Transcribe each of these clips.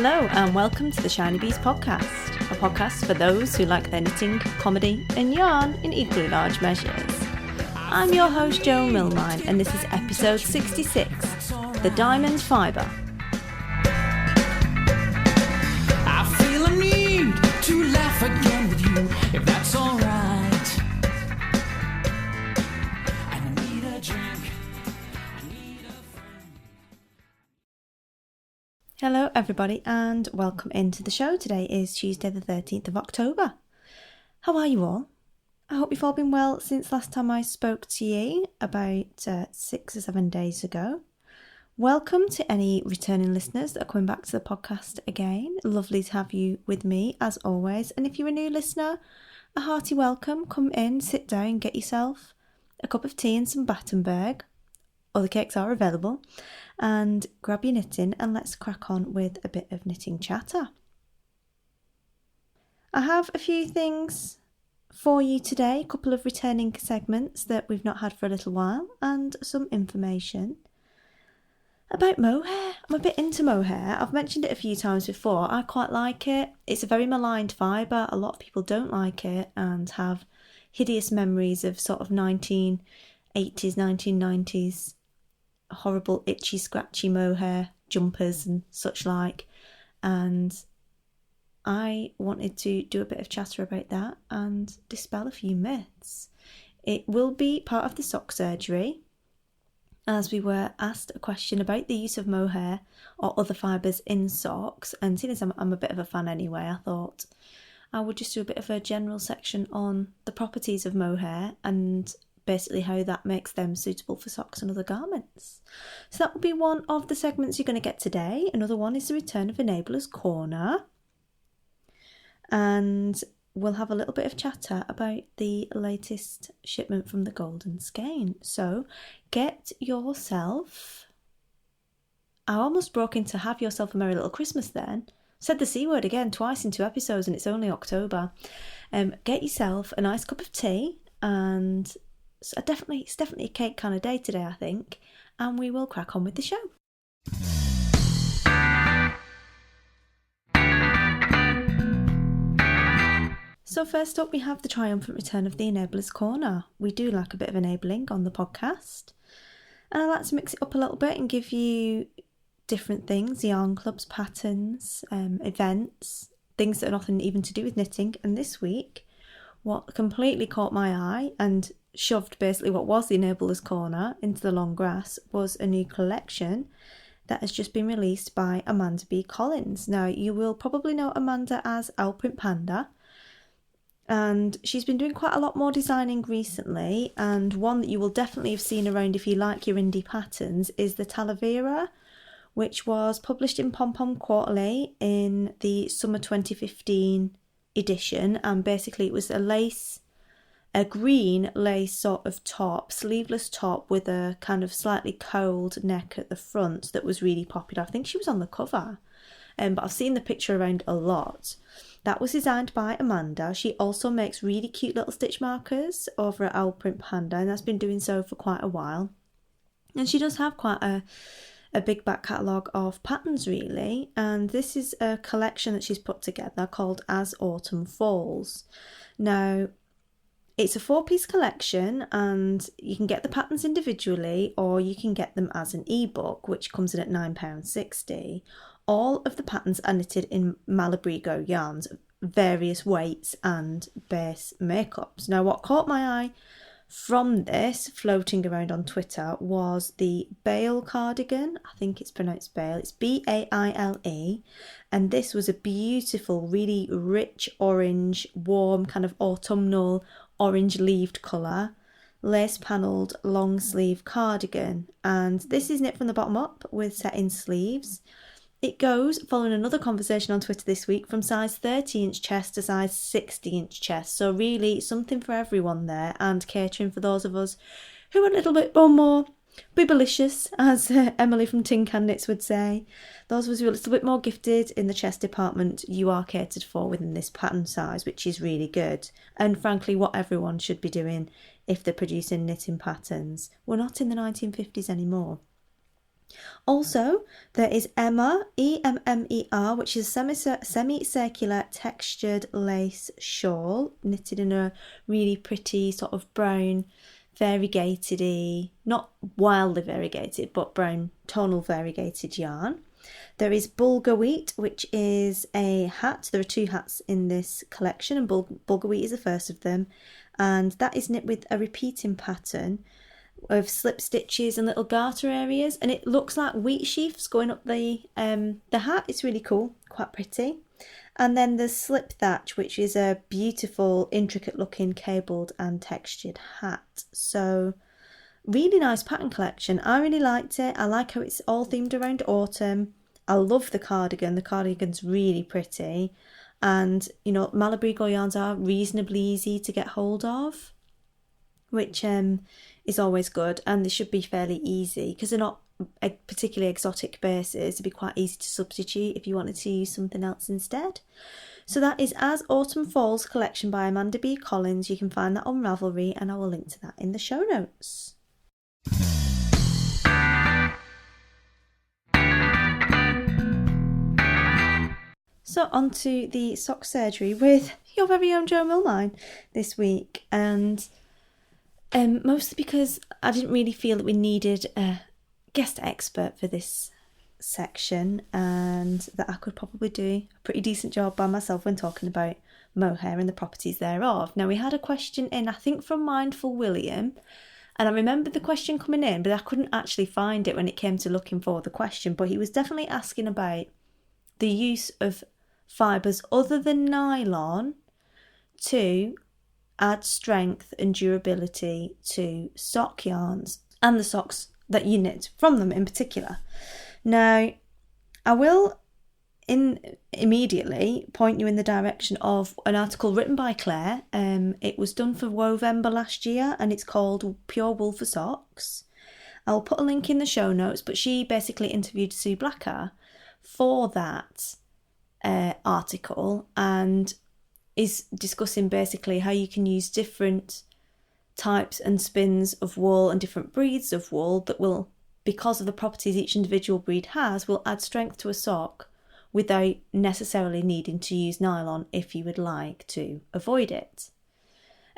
Hello and welcome to the Shiny Bees podcast, a podcast for those who like their knitting, comedy and yarn in equally large measures. I'm your host Joan Milmine and this is episode 66, The Diamond Fibre. I feel a need to laugh again with you, if that's alright. I need a drink, I need a friend. Hello everybody and welcome into the show. Today is Tuesday the 13th of October. How are you all? I hope you've all been well since last time I spoke to you about 6 or 7 days ago. Welcome to any returning listeners that are coming back to the podcast again. Lovely to have you with me as always. And if you're a new listener, a hearty welcome. Come in, sit down, get yourself a cup of tea and some Battenberg. Other cakes are available. And grab your knitting and let's crack on with a bit of knitting chatter. I have a few things for you today, a couple of returning segments that we've not had for a little while and some information about mohair. I'm a bit into mohair. I've mentioned it a few times before. I quite like it. It's a very maligned fibre. A lot of people don't like it and have hideous memories of sort of 1980s, 1990s horrible itchy scratchy mohair jumpers and such like, and I wanted to do a bit of chatter about that and dispel a few myths. It will be part of the sock surgery, as we were asked a question about the use of mohair or other fibres in socks, and seeing as I'm a bit of a fan anyway, I thought I would just do a bit of a general section on the properties of mohair and basically how that makes them suitable for socks and other garments. So that will be one of the segments you're going to get today. Another one is the return of Enabler's Corner. And we'll have a little bit of chatter about the latest shipment from the Golden Skein. So get yourself... I almost broke into have yourself a merry little Christmas then. Said the C word again twice in 2 episodes and it's only October. Get yourself a nice cup of tea and... it's definitely a cake kind of day today, I think, and we will crack on with the show. So first up we have the triumphant return of the Enabler's Corner. We do like a bit of enabling on the podcast, and I like to mix it up a little bit and give you different things, yarn clubs, patterns, events, things that are nothing even to do with knitting. And this week, what completely caught my eye and shoved basically what was the Enabler's Corner into the long grass was a new collection that has just been released by Amanda B. Collins. Now, you will probably know Amanda as Owlprint Panda, and she's been doing quite a lot more designing recently, and one that you will definitely have seen around if you like your indie patterns is the Talavera, which was published in Pom Pom Quarterly in the summer 2015 edition, and basically it was a green lace sort of top, sleeveless top with a kind of slightly cold neck at the front that was really popular. I think she was on the cover, but I've seen the picture around a lot. That was designed by Amanda. She also makes really cute little stitch markers over at Owlprint Panda, and that's been doing so for quite a while. And she does have quite a big back catalogue of patterns really, and this is a collection that she's put together called As Autumn Falls. Now, it's a 4-piece collection and you can get the patterns individually or you can get them as an ebook, which comes in at £9.60. All of the patterns are knitted in Malabrigo yarns, various weights and base makeups. Now, what caught my eye from this floating around on Twitter was the Bale cardigan. I think it's pronounced Bale. It's Baile. And this was a beautiful, really rich orange, warm, kind of autumnal orange leaved colour, lace panelled long sleeve cardigan. And this is knit from the bottom up with set-in sleeves. It goes, following another conversation on Twitter this week, from size 30-inch chest to size 60-inch chest. So really something for everyone there, and catering for those of us who are a little bit more bibblicious, as Emily from Tin Can Knits would say. Those of us who are a little bit more gifted in the chest department, you are catered for within this pattern size, which is really good. And frankly, what everyone should be doing if they're producing knitting patterns. We're not in the 1950s anymore. Also, there is Emma, E-M-M-E-R, which is a semi-circular textured lace shawl knitted in a really pretty sort of brown variegated-y, not wildly variegated, but brown tonal variegated yarn. There is Bulgur Wheat, which is a hat. There are 2 hats in this collection, and Bulgur Wheat is the first of them. And that is knit with a repeating pattern of slip stitches and little garter areas, and it looks like wheat sheaves going up the hat. It's really cool, quite pretty. And then there's Slip Thatch, which is a beautiful, intricate looking cabled and textured hat. So really nice pattern collection. I really liked it. I like how it's all themed around autumn. I love the cardigan. The cardigan's really pretty, and you know, Malabrigo yarns are reasonably easy to get hold of, which is always good, and they should be fairly easy because they're not a particularly exotic bases. It'd be quite easy to substitute if you wanted to use something else instead. So that is As Autumn Falls collection by Amanda B. Collins. You can find that on Ravelry, and I will link to that in the show notes. So on to the sock surgery with your very own Jo Milmine this week, and mostly because I didn't really feel that we needed a guest expert for this section, and that I could probably do a pretty decent job by myself when talking about mohair and the properties thereof. Now, we had a question in, I think from Mindful William, and I remember the question coming in, but I couldn't actually find it when it came to looking for the question, but he was definitely asking about the use of fibres other than nylon to add strength and durability to sock yarns and the socks that you knit from them in particular. Now, I will immediately point you in the direction of an article written by Clare. It was done for Wovember last year, and it's called Pure Wool for Socks. I'll put a link in the show notes, but she basically interviewed Sue Blacker for that article, and is discussing basically how you can use different types and spins of wool and different breeds of wool that will, because of the properties each individual breed has, will add strength to a sock without necessarily needing to use nylon if you would like to avoid it.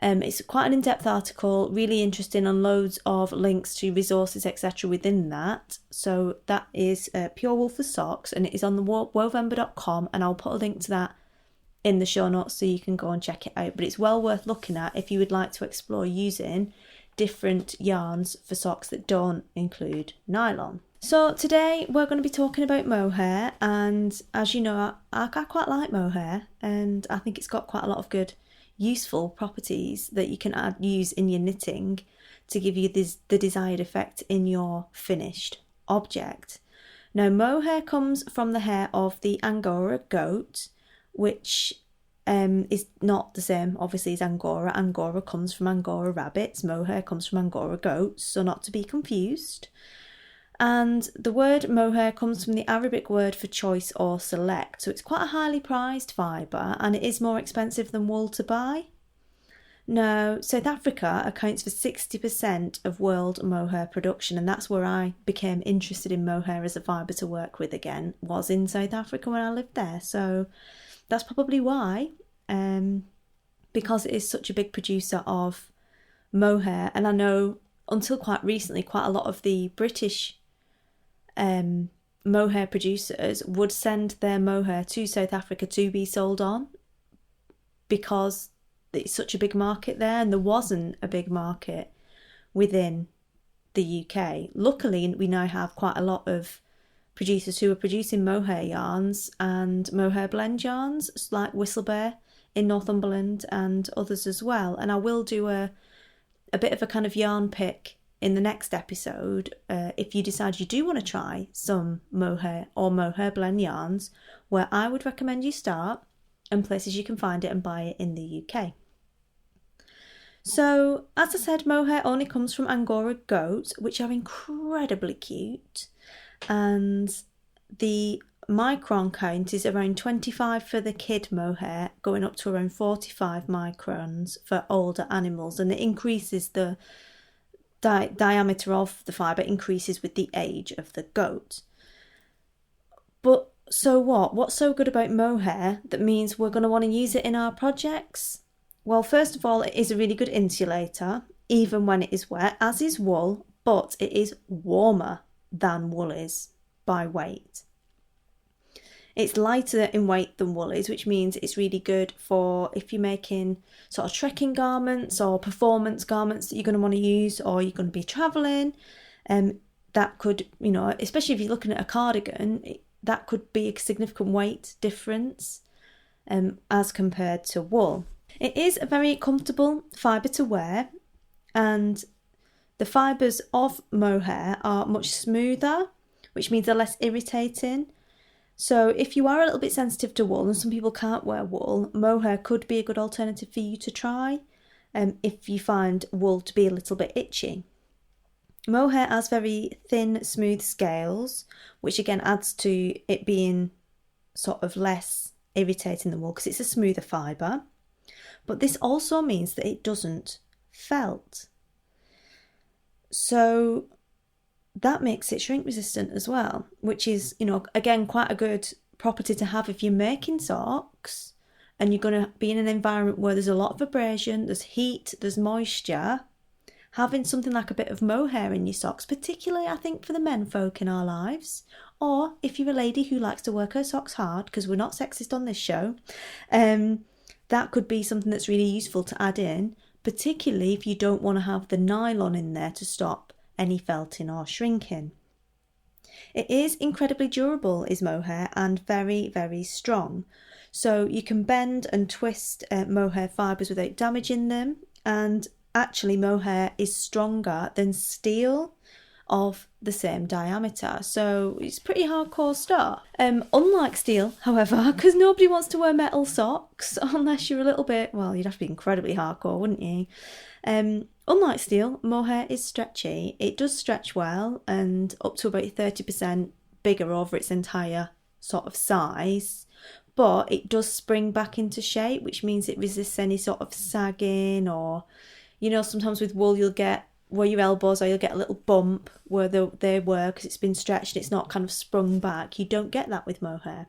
It's quite an in-depth article, really interesting, and loads of links to resources, etc. within that. So that is Pure Wool for Socks, and it is on the wovember.com, and I'll put a link to that in the show notes so you can go and check it out. But it's well worth looking at if you would like to explore using different yarns for socks that don't include nylon. So today we're going to be talking about mohair, and as you know, I quite like mohair, and I think it's got quite a lot of good useful properties that you can use in your knitting to give you the desired effect in your finished object. Now, mohair comes from the hair of the Angora goat, which is not the same, obviously, as Angora. Angora comes from Angora rabbits. Mohair comes from Angora goats, so not to be confused. And the word mohair comes from the Arabic word for choice or select. So it's quite a highly prized fibre, and it is more expensive than wool to buy. Now, South Africa accounts for 60% of world mohair production, and that's where I became interested in mohair as a fibre to work with again, was in South Africa when I lived there. So that's probably why, because it is such a big producer of mohair. And I know until quite recently, quite a lot of the British mohair producers would send their mohair to South Africa to be sold on, because it's such a big market there, and there wasn't a big market within the UK. Luckily, we now have quite a lot of producers who are producing mohair yarns and mohair blend yarns, like Whistlebear in Northumberland and others as well. And I will do a bit of a kind of yarn pick in the next episode if you decide you do want to try some mohair or mohair blend yarns, where I would recommend you start and places you can find it and buy it in the UK. So, as I said, mohair only comes from Angora goats, which are incredibly cute, and the micron count is around 25 for the kid mohair, going up to around 45 microns for older animals, and it increases the diameter of the fibre increases with the age of the goat. But so what? What's so good about mohair that means we're going to want to use it in our projects? Well, first of all, it is a really good insulator, even when it is wet, as is wool, but it is warmer than wool is by weight. It's lighter in weight than wool is, which means it's really good for if you're making sort of trekking garments or performance garments that you're going to want to use, or you're going to be travelling. That could, especially if you're looking at a cardigan, that could be a significant weight difference as compared to wool. It is a very comfortable fibre to wear, and the fibres of mohair are much smoother, which means they're less irritating. So if you are a little bit sensitive to wool, and some people can't wear wool, mohair could be a good alternative for you to try if you find wool to be a little bit itchy. Mohair has very thin, smooth scales, which again adds to it being sort of less irritating than wool because it's a smoother fibre. But this also means that it doesn't felt. So that makes it shrink resistant as well, which is, again, quite a good property to have if you're making socks and you're going to be in an environment where there's a lot of abrasion, there's heat, there's moisture. Having something like a bit of mohair in your socks, particularly I think for the men folk in our lives, or if you're a lady who likes to work her socks hard, because we're not sexist on this show, that could be something that's really useful to add in, particularly if you don't want to have the nylon in there to stop any felting or shrinking. It is incredibly durable, is mohair, and very, very strong. So you can bend and twist mohair fibres without damaging them, and actually mohair is stronger than steel of the same diameter, so it's pretty hardcore stuff. Unlike steel, however, because nobody wants to wear metal socks unless you're a little bit, well, you'd have to be incredibly hardcore, wouldn't you? Unlike steel, mohair is stretchy. It does stretch well and up to about 30% bigger over its entire sort of size, but it does spring back into shape, which means it resists any sort of sagging, or sometimes with wool you'll get where your elbows are, you'll get a little bump where they were because it's been stretched and it's not kind of sprung back. You don't get that with mohair.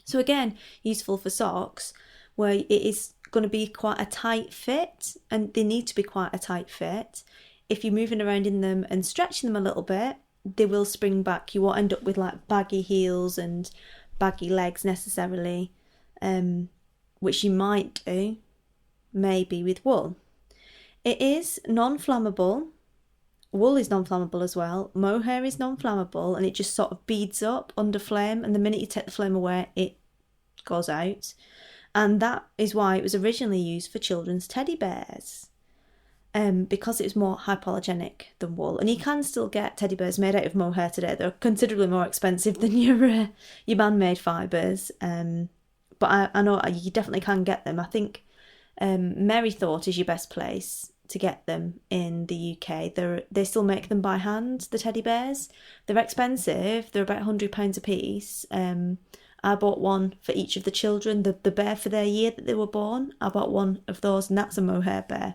So again, useful for socks where it is going to be quite a tight fit, and they need to be quite a tight fit. If you're moving around in them and stretching them a little bit, they will spring back. You won't end up with like baggy heels and baggy legs necessarily, which you might do maybe with wool. It is non-flammable. Wool is non-flammable as well. Mohair is non-flammable, and it just sort of beads up under flame, and the minute you take the flame away, it goes out. And that is why it was originally used for children's teddy bears, because it's more hypoallergenic than wool. And you can still get teddy bears made out of mohair today. They're considerably more expensive than your man-made fibres, but I know you definitely can get them. I think Merrythought is your best place to get them in the UK. They still make them by hand, the teddy bears. They're expensive. They're about £100 a piece. I bought one for each of the children, the bear for their year that they were born. I bought one of those, and that's a mohair bear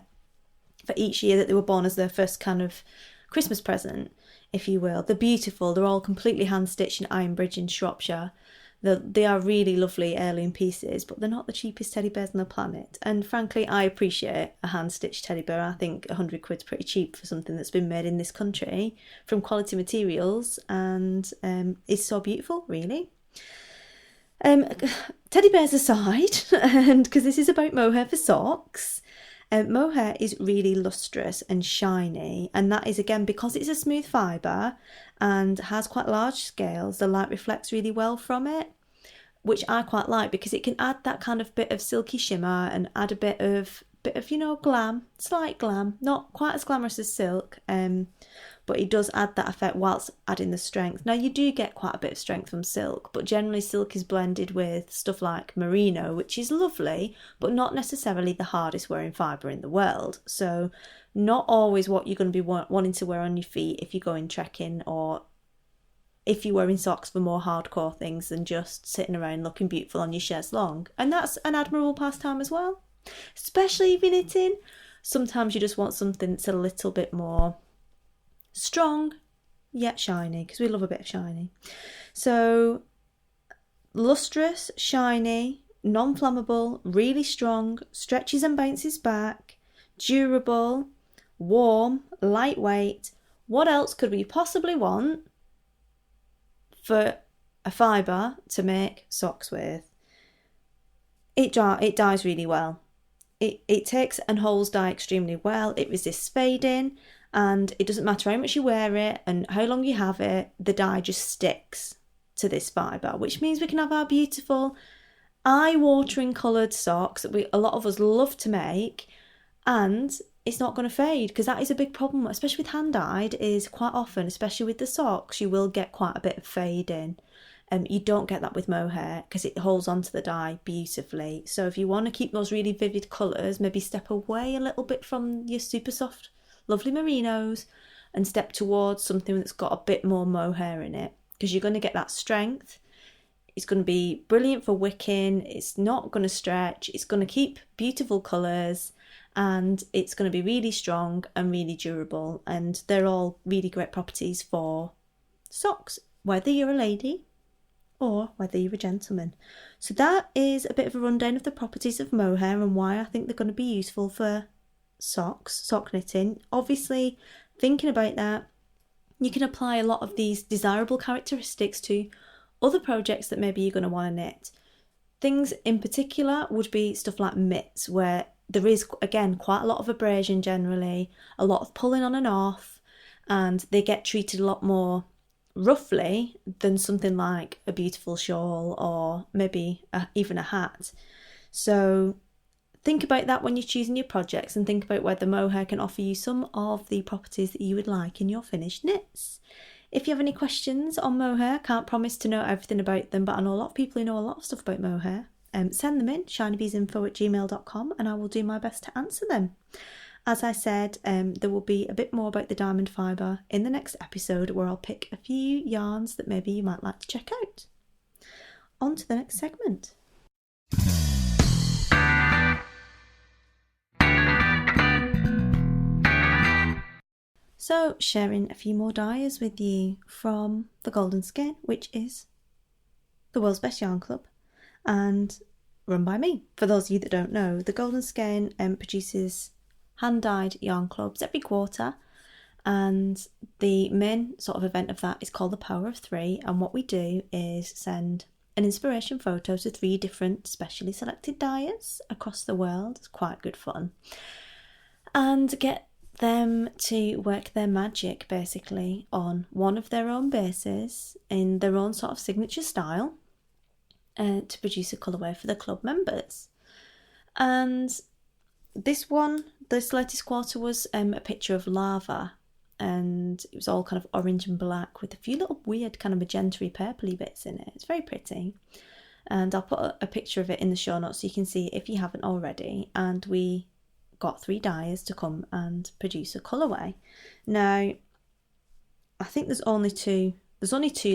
for each year that they were born, as their first kind of Christmas present, if you will. They're beautiful. They're all completely hand-stitched in Ironbridge in Shropshire. They are really lovely heirloom pieces, but they're not the cheapest teddy bears on the planet. And frankly, I appreciate a hand-stitched teddy bear. I think £100's pretty cheap for something that's been made in this country from quality materials, and is so beautiful, really. Teddy bears aside, and because this is about mohair for socks, mohair is really lustrous and shiny, and that is again because it's a smooth fibre and has quite large scales. The light reflects really well from it, which I quite like because it can add that kind of bit of silky shimmer and add a bit of glam, slight glam, not quite as glamorous as silk, but it does add that effect whilst adding the strength. Now you do get quite a bit of strength from silk, but generally silk is blended with stuff like merino, which is lovely, but not necessarily the hardest wearing fibre in the world. So not always what you're going to be wanting to wear on your feet if you're going trekking, or if you're wearing socks for more hardcore things than just sitting around looking beautiful on your chaise longue. And that's an admirable pastime as well, especially if you're knitting. Sometimes you just want something that's a little bit more strong yet shiny, because we love a bit of shiny. So lustrous, shiny, non-flammable, really strong, stretches and bounces back, durable, warm, lightweight. What else could we possibly want for a fibre to make socks with? It dyes really well. It takes and holds dye extremely well. It resists fading, and it doesn't matter how much you wear it and how long you have it, the dye just sticks to this fibre, which means we can have our beautiful eye-watering coloured socks that a lot of us love to make, and it's not going to fade, because that is a big problem, especially with hand-dyed, is quite often, especially with the socks, you will get quite a bit of fading. You don't get that with mohair because it holds onto the dye beautifully. So if you want to keep those really vivid colours, maybe step away a little bit from your super soft, lovely merinos and step towards something that's got a bit more mohair in it, because you're going to get that strength. It's going to be brilliant for wicking. It's not going to stretch. It's going to keep beautiful colours, and it's going to be really strong and really durable. And they're all really great properties for socks, whether you're a lady or whether you're a gentleman. So that is a bit of a rundown of the properties of mohair and why I think they're going to be useful for socks, sock knitting. Obviously, thinking about that, you can apply a lot of these desirable characteristics to other projects that maybe you're going to want to knit. Things in particular would be stuff like mitts, where there is, again, quite a lot of abrasion generally, a lot of pulling on and off, and they get treated a lot more roughly than something like a beautiful shawl or maybe even a hat. So think about that when you're choosing your projects, and think about whether mohair can offer you some of the properties that you would like in your finished knits. If you have any questions on mohair, can't promise to know everything about them, but I know a lot of people who know a lot of stuff about mohair. Send them in, shinybeesinfo@gmail.com, and I will do my best to answer them. As I said, there will be a bit more about the diamond fibre in the next episode, where I'll pick a few yarns that maybe you might like to check out. On to the next segment. So, sharing a few more dyes with you from the Golden Skein, which is the world's best yarn club and run by me. For those of you that don't know, the Golden Skein produces hand-dyed yarn clubs every quarter, and the main sort of event of that is called the Power of Three, and what we do is send an inspiration photo to 3 different specially selected dyers across the world. It's quite good fun, and get them to work their magic basically on one of their own bases in their own sort of signature style to produce a colourway for the club members. And this latest quarter was a picture of lava, and it was all kind of orange and black with a few little weird kind of magenta-y purpley bits in it. It's very pretty, and I'll put a picture of it in the show notes so you can see it if you haven't already. And we got 3 dyers to come and produce a colourway. Now, I think there's only two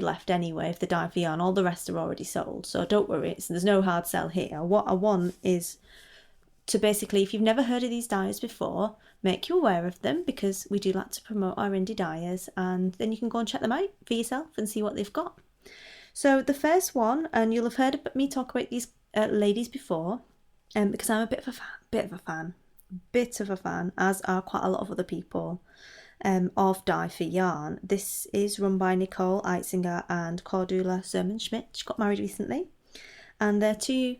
left anyway of the DyeForYarn. All the rest are already sold, so don't worry, there's no hard sell here. What I want is to basically, if you've never heard of these dyers before, make you aware of them, because we do like to promote our indie dyers, and then you can go and check them out for yourself and see what they've got. So the first one, and you'll have heard me talk about these ladies before, because I'm a bit of a fan, as are quite a lot of other people, of DyeForYarn. This is run by Nicole Eitzinger and Cordula Zerman-Schmidt. She got married recently, and they're 2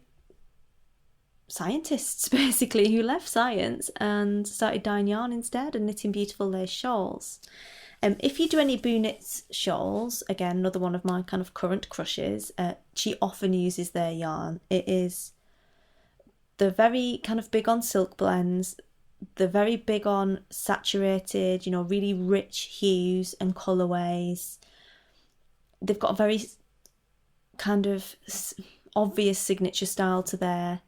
scientists basically who left science and started dyeing yarn instead and knitting beautiful lace shawls. If you do any Boo Knits shawls, again, another one of my kind of current crushes, she often uses their yarn. They're very kind of big on silk blends. They're very big on saturated, really rich hues and colourways. They've got a very kind of obvious signature style to their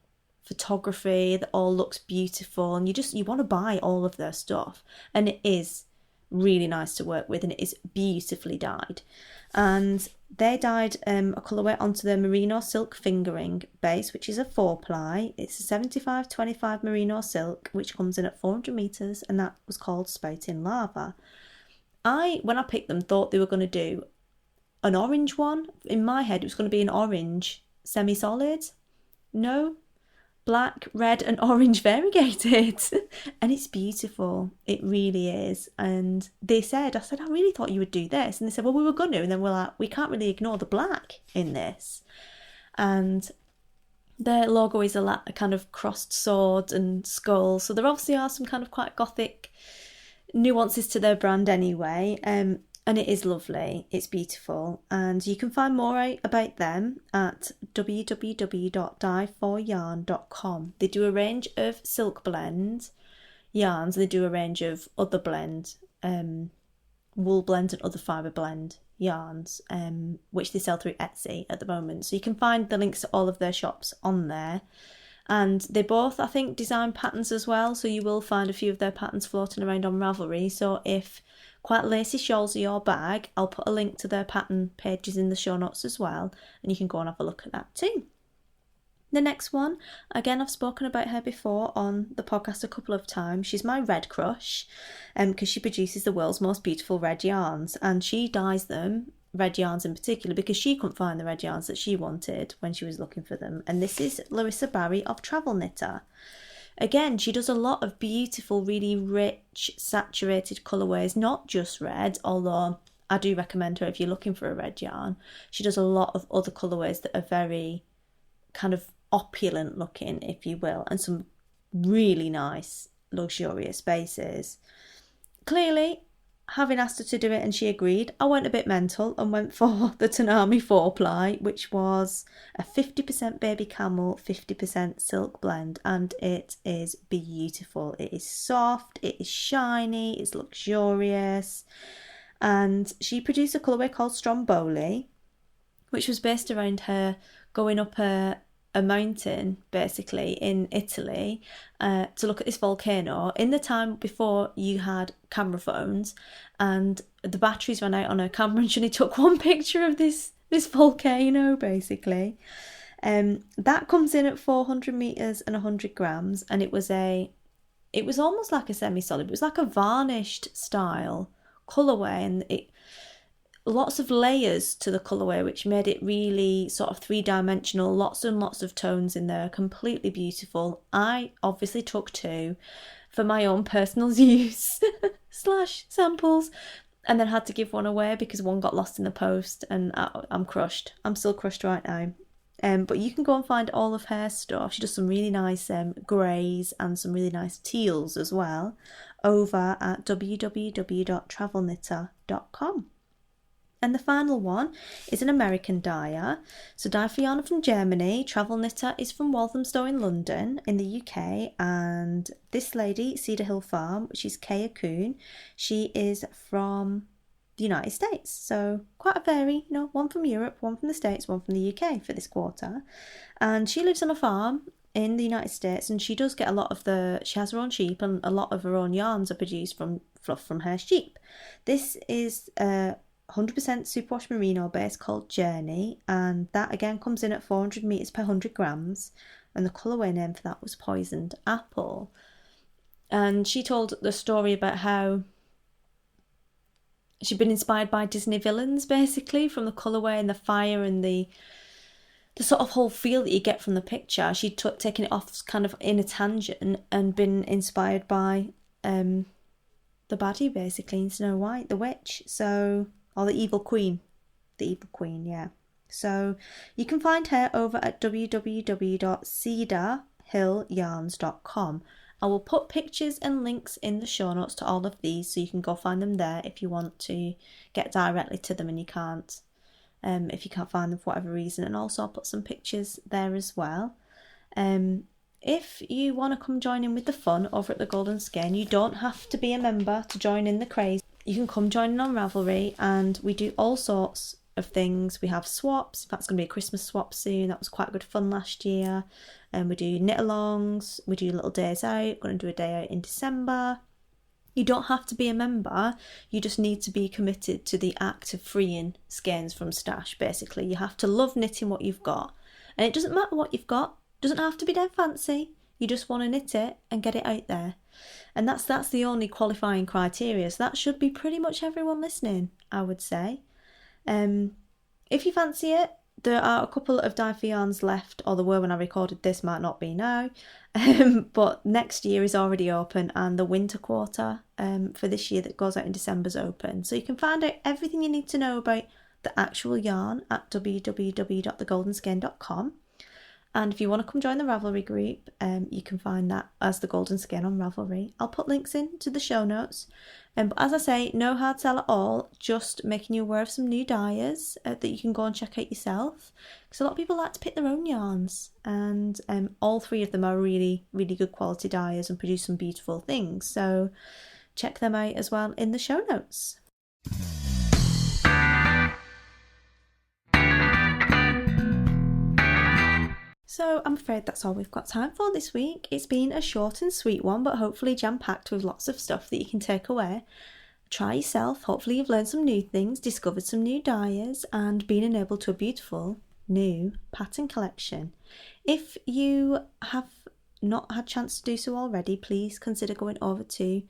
photography that all looks beautiful, and you want to buy all of their stuff, and it is really nice to work with, and it is beautifully dyed. And they dyed a colourway onto their merino silk fingering base, which is a 4-ply. It's a 75-25 merino silk, which comes in at 400 metres, and that was called Spouting Lava. when I picked them, thought they were going to do an orange one. In my head, it was going to be an orange semi-solid. No, black, red and orange variegated. And it's beautiful. It really is. And I said, I really thought you would do this. And they said, well, we were going to. And then we're like, we can't really ignore the black in this. And their logo is a kind of crossed sword and skull. So there obviously are some kind of quite gothic nuances to their brand anyway. And it is lovely. It's beautiful. And you can find more about them at www.DyeForYarn.com. They do a range of silk blend yarns. They do a range of other blend, wool blend and other fibre blend yarns, which they sell through Etsy at the moment. So you can find the links to all of their shops on there. And they both, I think, design patterns as well. So you will find a few of their patterns floating around on Ravelry. So if quite lacy shawls are your bag, I'll put a link to their pattern pages in the show notes as well. And you can go and have a look at that too. The next one, again, I've spoken about her before on the podcast a couple of times. She's my red crush because she produces the world's most beautiful red yarns. And she dyes them, red yarns in particular, because she couldn't find the red yarns that she wanted when she was looking for them. And this is Larissa Barry of Travelknitter. Again, she does a lot of beautiful, really rich, saturated colourways, not just red, although I do recommend her if you're looking for a red yarn. She does a lot of other colourways that are very kind of opulent looking, if you will, and some really nice, luxurious bases. Clearly, having asked her to do it and she agreed, I went a bit mental and went for the Tanami 4-ply, which was a 50% baby camel, 50% silk blend, and it is beautiful. It is soft, it is shiny, it's luxurious, and she produced a colourway called Stromboli, which was based around her going up a mountain, basically, in Italy to look at this volcano in the time before you had camera phones, and the batteries ran out on her camera and she only took one picture of this volcano, basically. That comes in at 400 meters and 100 grams, and it was almost like a semi-solid. It was like a varnished style colourway, and lots of layers to the colourway, which made it really sort of three-dimensional, lots and lots of tones in there, completely beautiful. I obviously took 2 for my own personal use / samples, and then had to give one away because one got lost in the post, and I'm crushed. I'm still crushed right now. But you can go and find all of her stuff. She does some really nice greys and some really nice teals as well over at www.travelknitter.com. And the final one is an American dyer. So DyeForYarn are from Germany. Travelknitter is from Walthamstow in London in the UK. And this lady, Cedar Hill Farm, which is Kaya Kuhn, she is from the United States. So quite a vary, one from Europe, one from the States, one from the UK for this quarter. And she lives on a farm in the United States, and she does get she has her own sheep, and a lot of her own yarns are produced from fluff from her sheep. This is 100% superwash merino base called Journey, and that again comes in at 400 meters per 100 grams, and the colourway name for that was Poisoned Apple. And she told the story about how she'd been inspired by Disney villains, basically, from the colourway and the fire and the sort of whole feel that you get from the picture. She'd taken it off kind of in a tangent and been inspired by the baddie, basically, in Snow White, the witch. So, or the evil queen. The evil queen, yeah. So you can find her over at www.cedarhillyarns.com. I will put pictures and links in the show notes to all of these, so you can go find them there if you want to get directly to them and you can't, if you can't find them for whatever reason. And also I'll put some pictures there as well. If you want to come join in with the fun over at the Golden Skein, you don't have to be a member to join in the craze. You can come join in on Ravelry, and we do all sorts of things. We have swaps. In fact, it's going to be a Christmas swap soon. That was quite good fun last year. And we do knit-alongs. We do little days out. Going to do a day out in December. You don't have to be a member. You just need to be committed to the act of freeing skeins from stash, basically. You have to love knitting what you've got. And it doesn't matter what you've got. It doesn't have to be dead fancy. You just want to knit it and get it out there. And that's the only qualifying criteria. So that should be pretty much everyone listening, I would say. If you fancy it, there are a couple of DyeForYarns left, or there were when I recorded this, might not be now. But next year is already open, and the winter quarter for this year that goes out in December is open. So you can find out everything you need to know about the actual yarn at www.thegoldenskein.com. And if you want to come join the Ravelry group, you can find that as the Golden Skein on Ravelry. I'll put links into the show notes. But as I say, no hard sell at all, just making you aware of some new dyers that you can go and check out yourself. Because a lot of people like to pick their own yarns, and all three of them are really, really good quality dyers and produce some beautiful things. So check them out as well in the show notes. So I'm afraid that's all we've got time for this week. It's been a short and sweet one, but hopefully jam-packed with lots of stuff that you can take away. Try yourself. Hopefully you've learned some new things, discovered some new dyers, and been enabled to a beautiful new pattern collection. If you have not had a chance to do so already, please consider going over to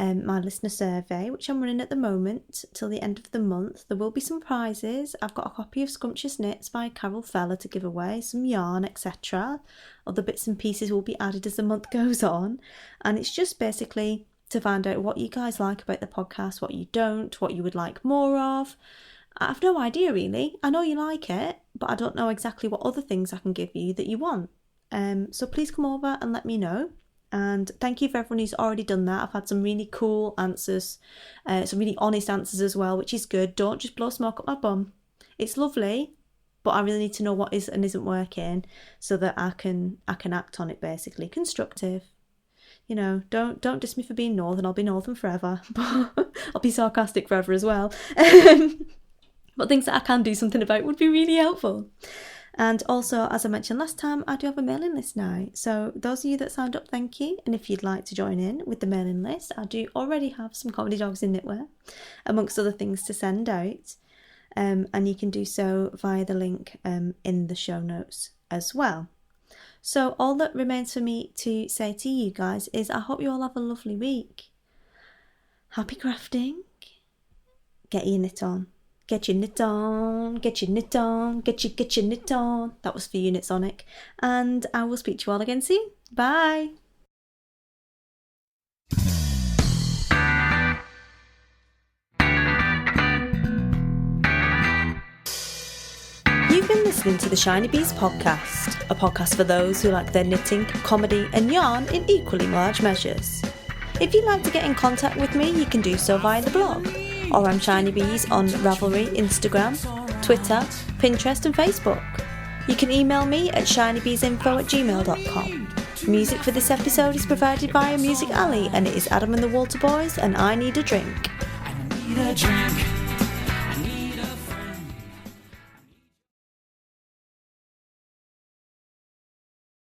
my listener survey, which I'm running at the moment till the end of the month. There will be some prizes. I've got a copy of Scrumptious Knits by Carol Feller to give away, some yarn, etc. Other bits and pieces will be added as the month goes on, and it's just basically to find out what you guys like about the podcast, what you don't, what you would like more of. I have no idea really. I know you like it, but I don't know exactly what other things I can give you that you want. So please come over and let me know. And thank you for everyone who's already done that. I've had some really cool answers, some really honest answers as well, which is good. Don't just blow smoke up my bum. It's lovely, but I really need to know what is and isn't working so that I can act on it, basically. Constructive. You know, don't diss me for being northern. I'll be northern forever. I'll be sarcastic forever as well. But things that I can do something about would be really helpful. And also, as I mentioned last time, I do have a mailing list now. So those of you that signed up, thank you. And if you'd like to join in with the mailing list, I do already have some comedy dogs in knitwear, amongst other things to send out. And you can do so via the link in the show notes as well. So all that remains for me to say to you guys is I hope you all have a lovely week. Happy crafting. Get your knit on. Get your knit on, get your knit on, get your knit on. That was for you, Knitsonic. And I will speak to you all again soon. Bye. You've been listening to the Shiny Bees podcast, a podcast for those who like their knitting, comedy and yarn in equally large measures. If you'd like to get in contact with me, you can do so via the blog. Or I'm Shiny Bees on Ravelry, Instagram, Twitter, Pinterest and Facebook. You can email me at shinybeesinfo@gmail.com. Music for this episode is provided by Music Alley, and it is Adam and the Walter Boys and I Need a Drink. I need a drink.